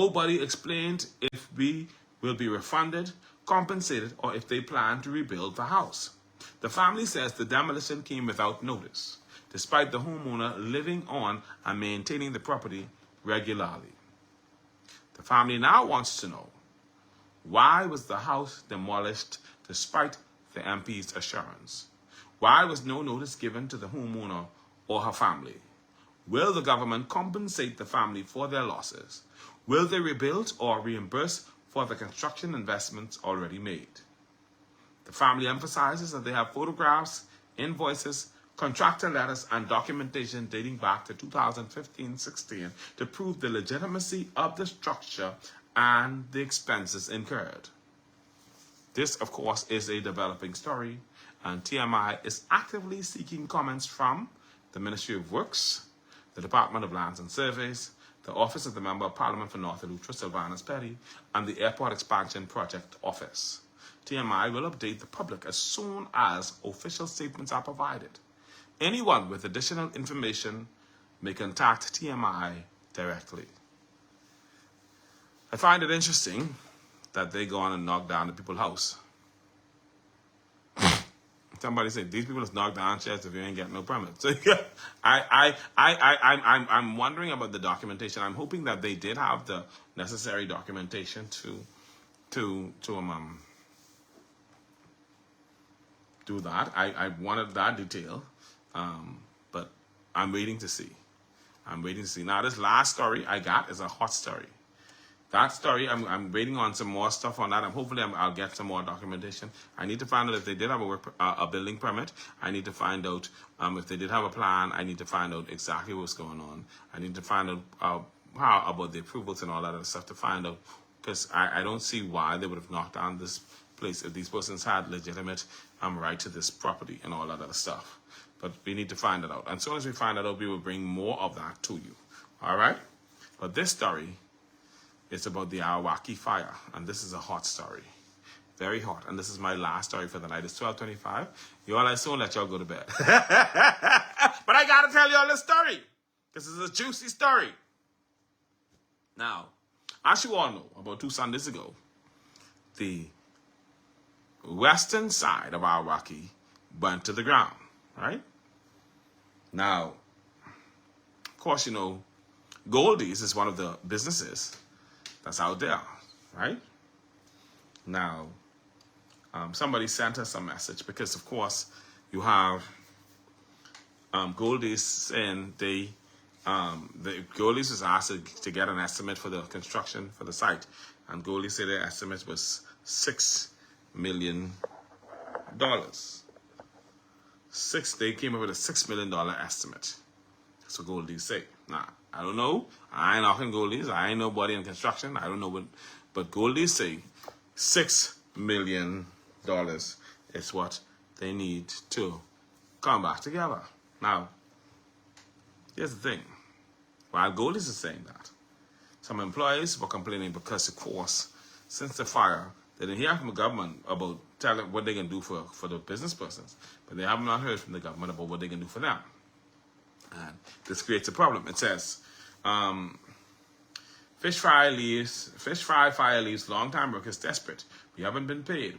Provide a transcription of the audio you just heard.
Nobody explained if we will be refunded, compensated, or if they plan to rebuild the house. The family says the demolition came without notice, despite the homeowner living on and maintaining the property regularly. The family now wants to know, why was the house demolished despite the MP's assurance? Why was no notice given to the homeowner or her family? Will the government compensate the family for their losses? Will they rebuild or reimburse for the construction investments already made? The family emphasizes that they have photographs, invoices, contractor letters, and documentation dating back to 2015-16 to prove the legitimacy of the structure and the expenses incurred. This, of course, is a developing story, and TMI is actively seeking comments from the Ministry of Works, the Department of Lands and Surveys, the Office of the Member of Parliament for North Eleuthera, Sylvanus Petty, and the Airport Expansion Project Office. TMI will update the public as soon as official statements are provided. Anyone with additional information may contact TMI directly. I find it interesting that they go on and knock down the people's house. Somebody said, these people just knock down chairs if you ain't getting no permit. So I'm wondering about the documentation. I'm hoping that they did have the necessary documentation to do that. I wanted that detail, but I'm waiting to see. Now, this last story I got is a hot story. That story, I'm waiting on some more stuff on that. Hopefully I'll get some more documentation. I need to find out if they did have a building permit. I need to find out if they did have a plan. I need to find out exactly what's going on. I need to find out how about the approvals and all that other stuff to find out, because I don't see why they would have knocked down this place if these persons had legitimate right to this property and all that other stuff. But we need to find it out. And as soon as we find it out, we will bring more of that to you. All right? But this story, it's about the Awaki fire, and this is a hot story. Very hot. And this is my last story for the night. It's 12:25. Y'all, I soon let y'all go to bed. But I gotta tell y'all this story. This is a juicy story. Now, as you all know, about 2 Sundays ago, the western side of Awaki burnt to the ground, right? Now, of course, you know, Goldie's is one of the businesses that's out there, right? Now, somebody sent us a message because, of course, you have Goldie's saying the Goldie's was asked to get an estimate for the construction for the site, and Goldie said their estimate was $6 million. They came up with a $6 million estimate. That's what Goldie's say. Now, I don't know. I ain't knocking Goldie's. I ain't nobody in construction. I don't know what, but Goldie's say $6 million is what they need to come back together. Now, here's the thing. While Goldie's is saying that, some employees were complaining because, of course, since the fire, they didn't hear from the government about telling what they can do for the business persons, but they have not heard from the government about what they can do for them. And this creates a problem. It says, fish fry fire leaves long-time workers desperate. We haven't been paid.